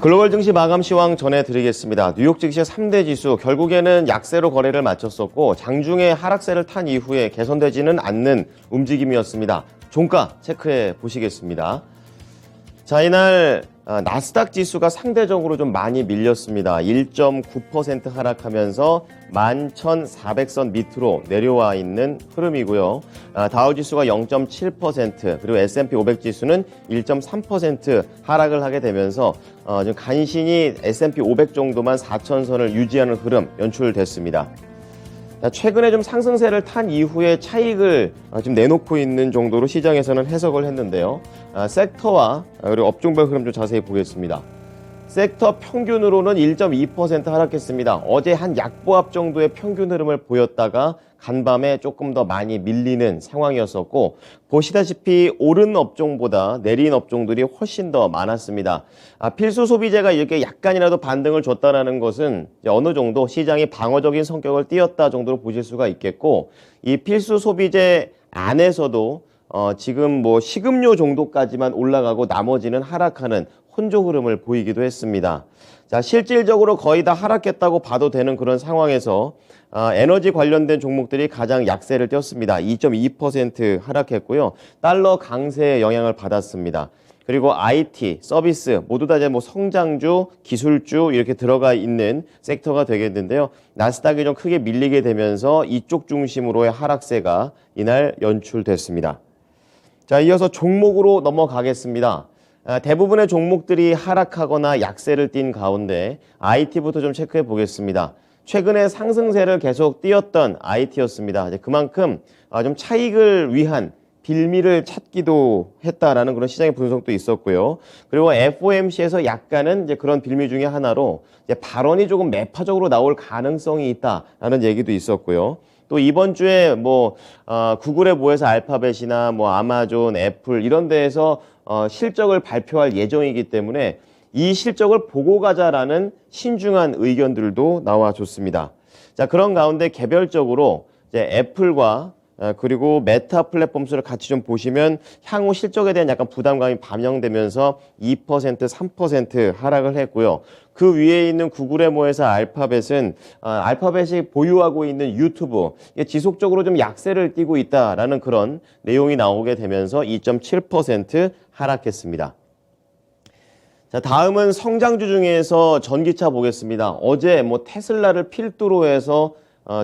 글로벌 증시 마감 시황 전해드리겠습니다. 뉴욕 증시 3대 지수 결국에는 약세로 거래를 마쳤었고 장중에 하락세를 탄 이후에 개선되지는 않는 움직임이었습니다. 종가 체크해 보시겠습니다. 자, 이날 나스닥 지수가 상대적으로 좀 많이 밀렸습니다. 1.9% 하락하면서 11,400선 밑으로 내려와 있는 흐름이고요. 다우 지수가 0.7%, 그리고 S&P 500 지수는 1.3% 하락을 하게 되면서 좀 간신히 S&P 500 정도만 4,000선을 유지하는 흐름 연출됐습니다. 최근에 좀 상승세를 탄 이후에 차익을 좀 내놓고 있는 정도로 시장에서는 해석을 했는데요. 섹터와 그리고 업종별 흐름 좀 자세히 보겠습니다. 섹터 평균으로는 1.2% 하락했습니다. 어제 한 약보합 정도의 평균 흐름을 보였다가 간밤에 조금 더 많이 밀리는 상황이었었고, 보시다시피 오른 업종보다 내린 업종들이 훨씬 더 많았습니다. 필수 소비재가 이렇게 약간이라도 반등을 줬다는 것은 어느 정도 시장이 방어적인 성격을 띄었다 정도로 보실 수가 있겠고, 이 필수 소비재 안에서도 지금 뭐 식음료 정도까지만 올라가고 나머지는 하락하는 혼조 흐름을 보이기도 했습니다. 자, 실질적으로 거의 다 하락했다고 봐도 되는 그런 상황에서 에너지 관련된 종목들이 가장 약세를 띄었습니다. 2.2% 하락했고요. 달러 강세의 영향을 받았습니다. 그리고 IT, 서비스 모두 다 이제 뭐 성장주, 기술주 이렇게 들어가 있는 섹터가 되겠는데요. 나스닥이 좀 크게 밀리게 되면서 이쪽 중심으로의 하락세가 이날 연출됐습니다. 자, 이어서 종목으로 넘어가겠습니다. 대부분의 종목들이 하락하거나 약세를 띈 가운데 IT부터 좀 체크해 보겠습니다. 최근에 상승세를 계속 띄었던 IT였습니다. 그만큼 좀 차익을 위한 빌미를 찾기도 했다라는 그런 시장의 분석도 있었고요. 그리고 FOMC에서 약간은 이제 그런 빌미 중에 하나로 이제 발언이 조금 매파적으로 나올 가능성이 있다라는 얘기도 있었고요. 또 이번 주에 뭐 구글의 모에서 알파벳이나 뭐 아마존, 애플 이런 데에서 실적을 발표할 예정이기 때문에 이 실적을 보고 가자라는 신중한 의견들도 나와줬습니다. 자, 그런 가운데 개별적으로 이제 애플과 그리고 메타 플랫폼스를 같이 좀 보시면 향후 실적에 대한 약간 부담감이 반영되면서 2%, 3% 하락을 했고요. 그 위에 있는 구글의 모에서 알파벳은 알파벳이 보유하고 있는 유튜브 이게 지속적으로 좀 약세를 띠고 있다라는 그런 내용이 나오게 되면서 2.7% 하락했습니다. 자, 다음은 성장주 중에서 전기차 보겠습니다. 어제 뭐 테슬라를 필두로 해서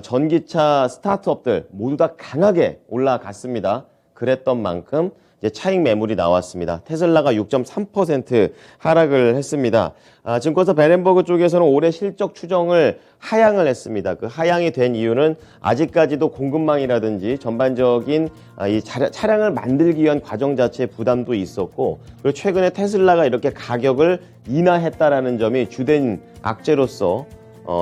전기차 스타트업들 모두 다 강하게 올라갔습니다. 그랬던 만큼 이제 차익 매물이 나왔습니다. 테슬라가 6.3% 하락을 했습니다. 증권사 베렌버그 쪽에서는 올해 실적 추정을 하향을 했습니다. 그 하향이 된 이유는 아직까지도 공급망이라든지 전반적인 이 차량을 만들기 위한 과정 자체의 부담도 있었고, 그리고 최근에 테슬라가 이렇게 가격을 인하했다라는 점이 주된 악재로서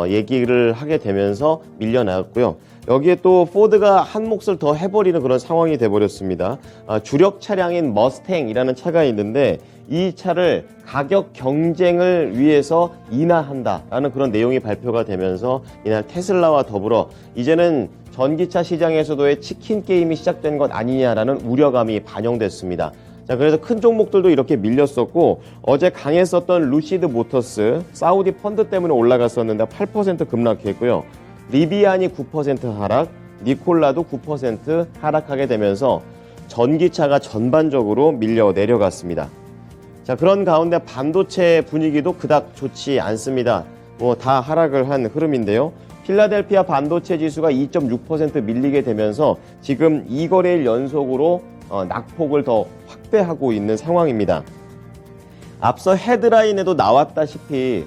얘기를 하게 되면서 밀려나왔고요. 여기에 또 포드가 한 몫을 더 해버리는 그런 상황이 돼버렸습니다. 주력 차량인 머스탱이라는 차가 있는데 이 차를 가격 경쟁을 위해서 인하한다라는 그런 내용이 발표가 되면서 이날 테슬라와 더불어 이제는 전기차 시장에서도의 치킨 게임이 시작된 것 아니냐라는 우려감이 반영됐습니다. 자, 그래서 큰 종목들도 이렇게 밀렸었고, 어제 강했었던 루시드 모터스, 사우디 펀드 때문에 올라갔었는데 8% 급락했고요. 리비안이 9% 하락, 니콜라도 9% 하락하게 되면서 전기차가 전반적으로 밀려 내려갔습니다. 자, 그런 가운데 반도체 분위기도 그닥 좋지 않습니다. 뭐 다 하락을 한 흐름인데요. 필라델피아 반도체 지수가 2.6% 밀리게 되면서 지금 2거래일 연속으로 낙폭을 더 확대하고 있는 상황입니다. 앞서 헤드라인에도 나왔다시피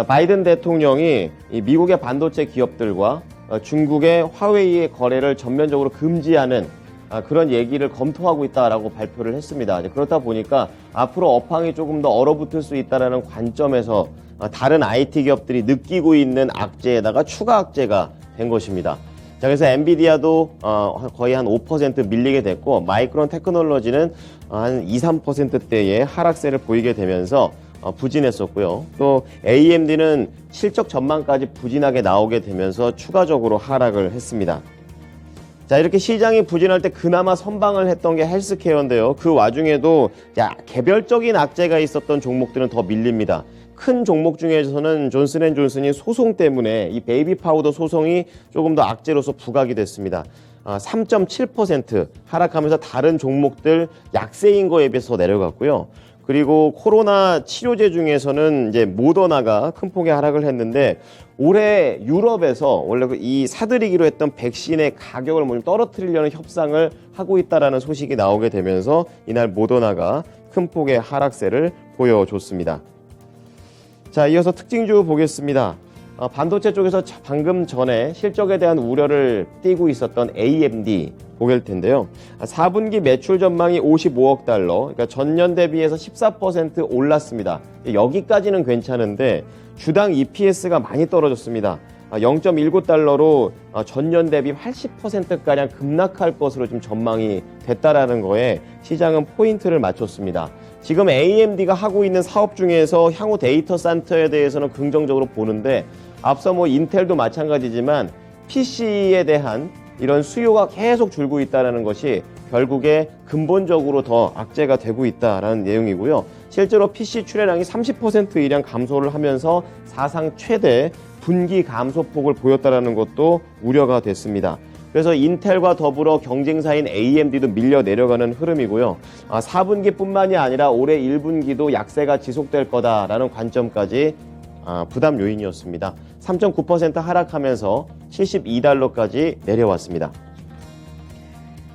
바이든 대통령이 미국의 반도체 기업들과 중국의 화웨이의 거래를 전면적으로 금지하는 그런 얘기를 검토하고 있다라고 발표를 했습니다. 그렇다 보니까 앞으로 업황이 조금 더 얼어붙을 수 있다는 관점에서 다른 IT 기업들이 느끼고 있는 악재에다가 추가 악재가 된 것입니다. 자, 그래서 엔비디아도 거의 한 5% 밀리게 됐고, 마이크론 테크놀로지는 한 2, 3%대의 하락세를 보이게 되면서 부진했었고요. 또 AMD는 실적 전망까지 부진하게 나오게 되면서 추가적으로 하락을 했습니다. 자, 이렇게 시장이 부진할 때 그나마 선방을 했던 게 헬스케어인데요. 그 와중에도 개별적인 악재가 있었던 종목들은 더 밀립니다. 큰 종목 중에서는 존슨앤존슨이 소송 때문에 이 베이비 파우더 소송이 조금 더 악재로서 부각이 됐습니다. 3.7% 하락하면서 다른 종목들 약세인 거에 비해서 내려갔고요. 그리고 코로나 치료제 중에서는 이제 모더나가 큰 폭의 하락을 했는데 올해 유럽에서 원래 이 사들이기로 했던 백신의 가격을 좀 떨어뜨리려는 협상을 하고 있다라는 소식이 나오게 되면서 이날 모더나가 큰 폭의 하락세를 보여줬습니다. 자, 이어서 특징주 보겠습니다. 반도체 쪽에서 방금 전에 실적에 대한 우려를 띠고 있었던 AMD 보길 텐데요. 4분기 매출 전망이 55억 달러, 그러니까 전년 대비해서 14% 올랐습니다. 여기까지는 괜찮은데 주당 EPS가 많이 떨어졌습니다. 0.19달러로 전년 대비 80%가량 급락할 것으로 지금 전망이 됐다라는 거에 시장은 포인트를 맞췄습니다. 지금 AMD가 하고 있는 사업 중에서 향후 데이터 센터에 대해서는 긍정적으로 보는데 앞서 인텔도 마찬가지지만 PC에 대한 이런 수요가 계속 줄고 있다는 것이 결국에 근본적으로 더 악재가 되고 있다는 내용이고요. 실제로 PC 출하량이 30% 이상 감소를 하면서 사상 최대 분기 감소폭을 보였다는 것도 우려가 됐습니다. 그래서 인텔과 더불어 경쟁사인 AMD도 밀려 내려가는 흐름이고요. 4분기뿐만이 아니라 올해 1분기도 약세가 지속될 거다라는 관점까지 부담 요인이었습니다. 3.9% 하락하면서 72달러까지 내려왔습니다.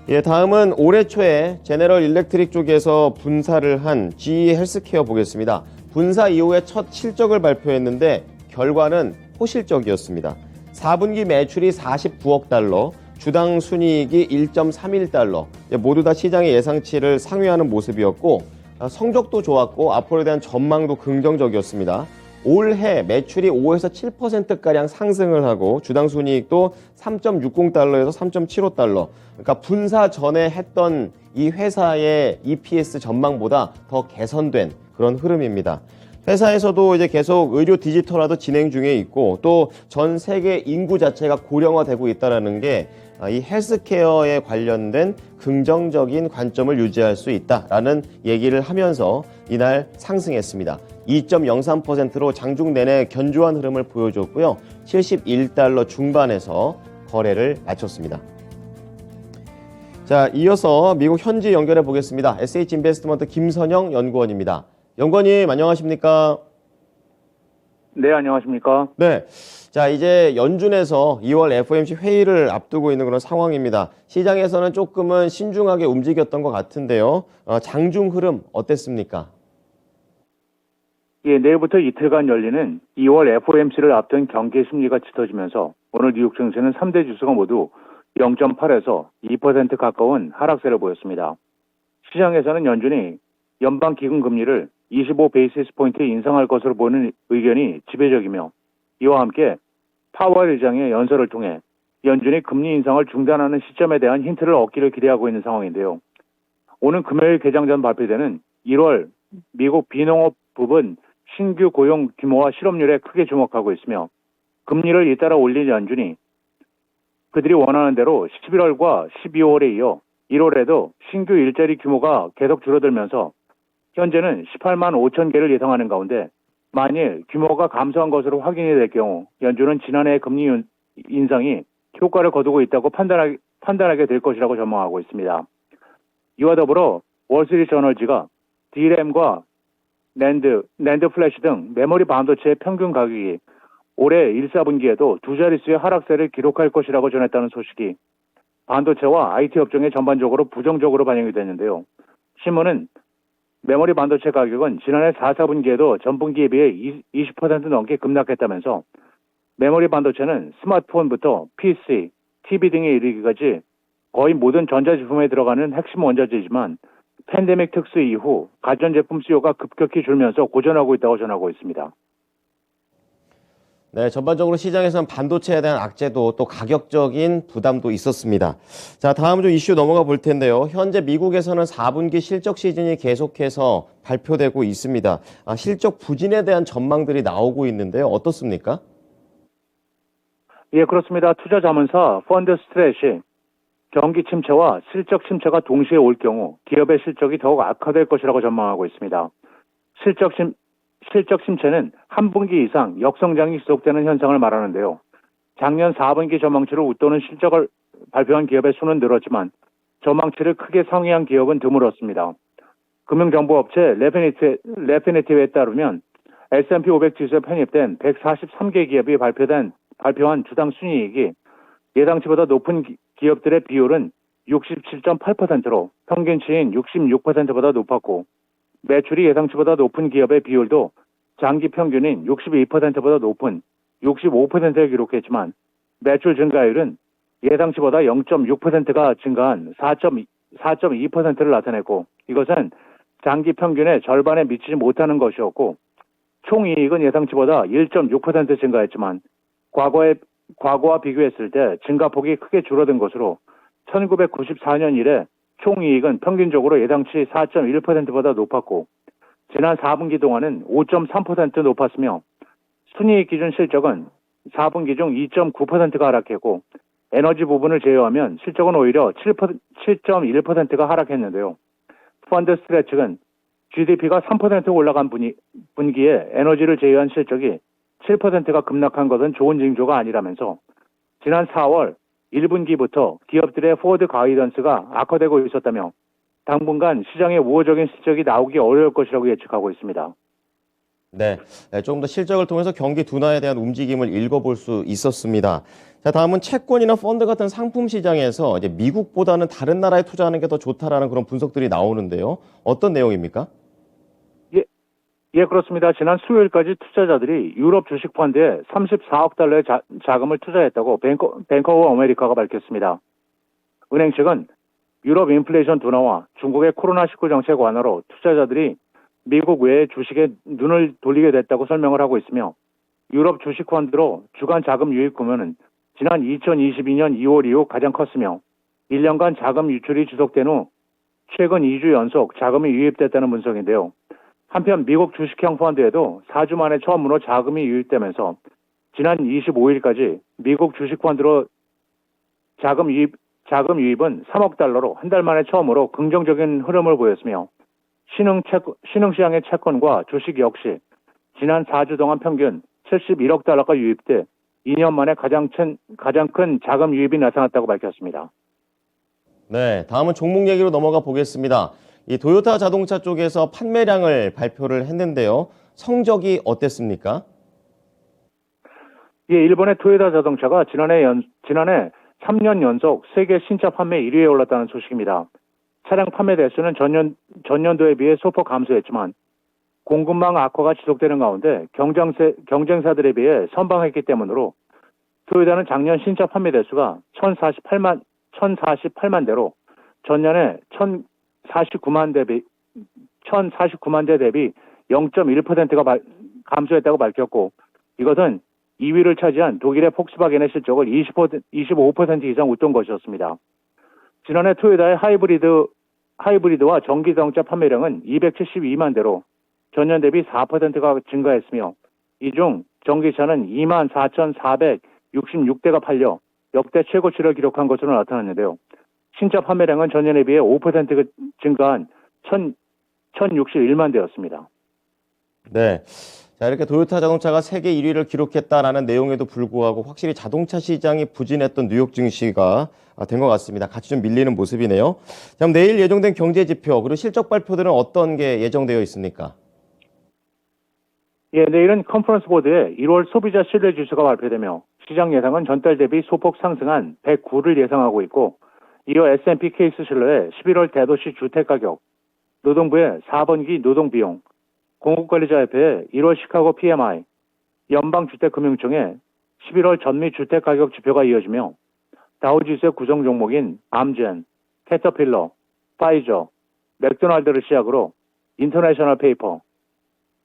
예, 다음은 올해 초에 제너럴 일렉트릭 쪽에서 분사를 한 GE 헬스케어 보겠습니다. 분사 이후에 첫 실적을 발표했는데 결과는 호실적이었습니다. 4분기 매출이 49억 달러, 주당 순이익이 1.31달러, 모두 다 시장의 예상치를 상회하는 모습이었고 성적도 좋았고 앞으로에 대한 전망도 긍정적이었습니다. 올해 매출이 5에서 7%가량 상승을 하고 주당 순이익도 3.60달러에서 3.75달러, 그러니까 분사 전에 했던 이 회사의 EPS 전망보다 더 개선된 그런 흐름입니다. 회사에서도 이제 계속 의료 디지털화도 진행 중에 있고 또 전 세계 인구 자체가 고령화되고 있다는 게 이 헬스케어에 관련된 긍정적인 관점을 유지할 수 있다라는 얘기를 하면서 이날 상승했습니다. 2.03%로 장중 내내 견조한 흐름을 보여줬고요. 71달러 중반에서 거래를 마쳤습니다. 자, 이어서 미국 현지 연결해 보겠습니다. SH인베스트먼트 김선영 연구원입니다. 연구원님 안녕하십니까? 네, 안녕하십니까? 네. 자, 이제 연준에서 2월 FOMC 회의를 앞두고 있는 그런 상황입니다. 시장에서는 조금은 신중하게 움직였던 것 같은데요. 장중 흐름 어땠습니까? 예, 내일부터 이틀간 열리는 2월 FOMC를 앞둔 경기 심리가 짙어지면서 오늘 뉴욕 증시는 3대 지수가 모두 0.8에서 2% 가까운 하락세를 보였습니다. 시장에서는 연준이 연방기금 금리를 25 베이시스 포인트 인상할 것으로 보는 의견이 지배적이며 이와 함께 파월 의장의 연설을 통해 연준이 금리 인상을 중단하는 시점에 대한 힌트를 얻기를 기대하고 있는 상황인데요. 오는 금요일 개장 전 발표되는 1월 미국 비농업 부분 신규 고용 규모와 실업률에 크게 주목하고 있으며 금리를 잇따라 올린 연준이 그들이 원하는 대로 11월과 12월에 이어 1월에도 신규 일자리 규모가 계속 줄어들면서 현재는 18만 5천 개를 예상하는 가운데 만일 규모가 감소한 것으로 확인이 될 경우 연준은 지난해 금리 인상이 효과를 거두고 있다고 판단하게 될 것이라고 전망하고 있습니다. 이와 더불어 월스트리트저널지가 DRAM과 낸드 플래시 등 메모리 반도체의 평균 가격이 올해 1, 4분기에도 두 자릿수의 하락세를 기록할 것이라고 전했다는 소식이 반도체와 IT 업종에 전반적으로 부정적으로 반영이 됐는데요. 신문은 메모리 반도체 가격은 지난해 4, 4분기에도 전분기에 비해 20% 넘게 급락했다면서 메모리 반도체는 스마트폰부터 PC, TV 등에 이르기까지 거의 모든 전자제품에 들어가는 핵심 원자재이지만 팬데믹 특수 이후 가전제품 수요가 급격히 줄면서 고전하고 있다고 전하고 있습니다. 네, 전반적으로 시장에서는 반도체에 대한 악재도 또 가격적인 부담도 있었습니다. 자, 다음 좀 이슈 넘어가 볼 텐데요. 현재 미국에서는 4분기 실적 시즌이 계속해서 발표되고 있습니다. 실적 부진에 대한 전망들이 나오고 있는데요. 어떻습니까? 예, 그렇습니다. 투자자문사 펀드 스트레시 경기 침체와 실적 침체가 동시에 올 경우 기업의 실적이 더욱 악화될 것이라고 전망하고 있습니다. 실적 침체는 한 분기 이상 역성장이 지속되는 현상을 말하는데요. 작년 4분기 전망치를 웃도는 실적을 발표한 기업의 수는 늘었지만 전망치를 크게 상회한 기업은 드물었습니다. 금융정보업체 레피니티브에 따르면 S&P 500 지수에 편입된 143개 기업이 발표한 주당 순이익이 예상치보다 높은 기업들의 비율은 67.8%로 평균치인 66%보다 높았고, 매출이 예상치보다 높은 기업의 비율도 장기 평균인 62%보다 높은 65%를 기록했지만, 매출 증가율은 예상치보다 0.6%가 증가한 4.2%를 나타냈고, 이것은 장기 평균의 절반에 미치지 못하는 것이었고, 총이익은 예상치보다 1.6% 증가했지만, 과거와 비교했을 때 증가폭이 크게 줄어든 것으로 1994년 이래 총이익은 평균적으로 예상치 4.1%보다 높았고, 지난 4분기 동안은 5.3% 높았으며, 순이익 기준 실적은 4분기 중 2.9%가 하락했고, 에너지 부분을 제외하면 실적은 오히려 7.1%가 하락했는데요. 펀드 스트레 측은 GDP가 3% 올라간 분기에 에너지를 제외한 실적이 7%가 급락한 것은 좋은 징조가 아니라면서 지난 4월 1분기부터 기업들의 포워드 가이던스가 악화되고 있었다며 당분간 시장에 우호적인 실적이 나오기 어려울 것이라고 예측하고 있습니다. 네, 조금 더 실적을 통해서 경기 둔화에 대한 움직임을 읽어볼 수 있었습니다. 자, 다음은 채권이나 펀드 같은 상품 시장에서 이제 미국보다는 다른 나라에 투자하는 게 더 좋다라는 그런 분석들이 나오는데요. 어떤 내용입니까? 예, 그렇습니다. 지난 수요일까지 투자자들이 유럽 주식 펀드에 34억 달러의 자금을 투자했다고 뱅커 오브 아메리카가 밝혔습니다. 은행 측은 유럽 인플레이션 둔화와 중국의 코로나19 정책 완화로 투자자들이 미국 외의 주식에 눈을 돌리게 됐다고 설명을 하고 있으며, 유럽 주식 펀드로 주간 자금 유입 규모는 지난 2022년 2월 이후 가장 컸으며 1년간 자금 유출이 지속된 후 최근 2주 연속 자금이 유입됐다는 분석인데요. 한편 미국 주식형 펀드에도 4주 만에 처음으로 자금이 유입되면서 지난 25일까지 미국 주식 펀드로 자금 유입은 3억 달러로 한 달 만에 처음으로 긍정적인 흐름을 보였으며, 신흥시장의 채권과 주식 역시 지난 4주 동안 평균 71억 달러가 유입돼 2년 만에 가장 큰 자금 유입이 나타났다고 밝혔습니다. 네, 다음은 종목 얘기로 넘어가 보겠습니다. 이 도요타 자동차 쪽에서 판매량을 발표를 했는데요. 성적이 어땠습니까? 예, 일본의 토요타 자동차가 지난해 3년 연속 세계 신차 판매 1위에 올랐다는 소식입니다. 차량 판매 대수는 전년도에 비해 소폭 감소했지만 공급망 악화가 지속되는 가운데 경쟁사들에 비해 선방했기 때문으로 토요타는 작년 신차 판매 대수가 1048만 대로 전년에 1049만 대 대비 0.1%가 감소했다고 밝혔고, 이것은 2위를 차지한 독일의 폭스바겐의 실적을 25% 이상 웃돈 것이었습니다. 지난해 토요타의 하이브리드와 전기 자동차 판매량은 272만 대로 전년 대비 4%가 증가했으며, 이 중 전기차는 24,466대가 팔려 역대 최고치를 기록한 것으로 나타났는데요. 신차 판매량은 전년에 비해 5% 증가한 1,061만 대였습니다. 네. 자, 이렇게 도요타 자동차가 세계 1위를 기록했다라는 내용에도 불구하고 확실히 자동차 시장이 부진했던 뉴욕 증시가 된 것 같습니다. 같이 좀 밀리는 모습이네요. 자, 그럼 내일 예정된 경제 지표 그리고 실적 발표들은 어떤 게 예정되어 있습니까? 예, 내일은 컨퍼런스 보드의 1월 소비자 신뢰 지수가 발표되며 시장 예상은 전달 대비 소폭 상승한 109를 예상하고 있고, 이어 S&P 케이스 실러의 11월 대도시 주택가격, 노동부의 4분기 노동비용, 공급관리자협회의 1월 시카고 PMI, 연방주택금융청의 11월 전미 주택가격 지표가 이어지며 다우지수의 구성 종목인 암젠, 캐터필러, 파이저, 맥도날드를 시작으로 인터내셔널 페이퍼,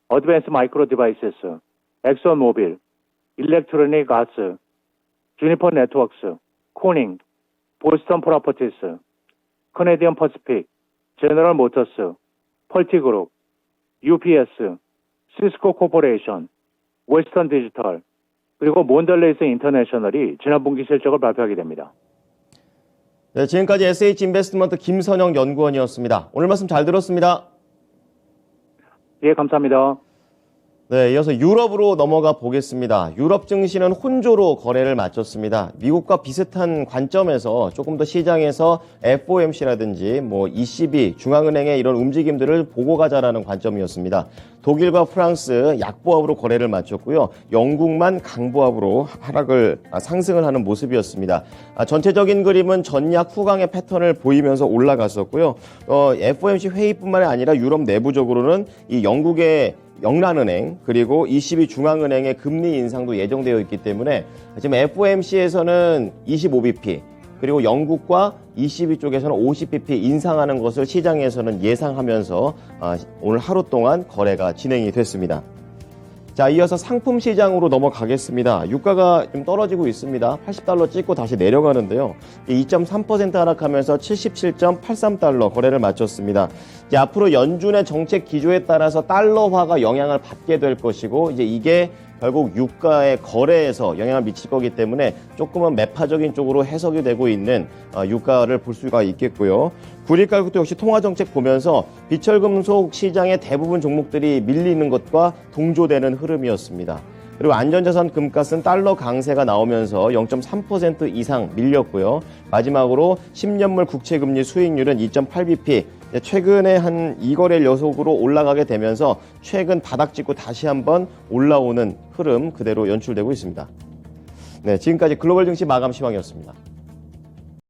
어드밴스 마이크로 디바이세스, 엑선 모빌, 일렉트로닉 아츠, 주니퍼 네트워크스, 코닝, 보스턴 프로퍼티스, 커네디언 퍼시픽, 제너럴 모터스, 펄티그룹, UPS, 시스코 코퍼레이션, 웨스턴 디지털, 그리고 몬델레이스 인터내셔널이 지난 분기 실적을 발표하게 됩니다. 네, 지금까지 SH인베스트먼트 김선영 연구원이었습니다. 오늘 말씀 잘 들었습니다. 예, 감사합니다. 네, 이어서 유럽으로 넘어가 보겠습니다. 유럽 증시는 혼조로 거래를 마쳤습니다. 미국과 비슷한 관점에서 조금 더 시장에서 FOMC라든지 ECB, 중앙은행의 이런 움직임들을 보고 가자라는 관점이었습니다. 독일과 프랑스 약보합으로 거래를 마쳤고요. 영국만 강보합으로 상승을 하는 모습이었습니다. 전체적인 그림은 전약 후강의 패턴을 보이면서 올라갔었고요. FOMC 회의뿐만 아니라 유럽 내부적으로는 이 영국의 영란은행 그리고 ECB 중앙은행의 금리 인상도 예정되어 있기 때문에 지금 FOMC에서는 25bp 그리고 영국과 ECB 쪽에서는 50bp 인상하는 것을 시장에서는 예상하면서 오늘 하루 동안 거래가 진행이 됐습니다. 자, 이어서 상품 시장으로 넘어가겠습니다. 유가가 좀 떨어지고 있습니다. $80 찍고 다시 내려가는데요. 2.3% 하락하면서 77.83달러 거래를 마쳤습니다. 이제 앞으로 연준의 정책 기조에 따라서 달러화가 영향을 받게 될 것이고 이게 결국 유가의 거래에서 영향을 미칠 거기 때문에 조금은 매파적인 쪽으로 해석이 되고 있는 유가를 볼 수가 있겠고요. 구리 가격도 역시 통화정책 보면서 비철금속 시장의 대부분 종목들이 밀리는 것과 동조되는 흐름이었습니다. 그리고 안전자산 금값은 달러 강세가 나오면서 0.3% 이상 밀렸고요. 마지막으로 10년물 국채금리 수익률은 2.8bp 최근에 한 2거래일 연속으로 올라가게 되면서 최근 바닥 찍고 다시 한번 올라오는 흐름 그대로 연출되고 있습니다. 네, 지금까지 글로벌 증시 마감 시황이었습니다.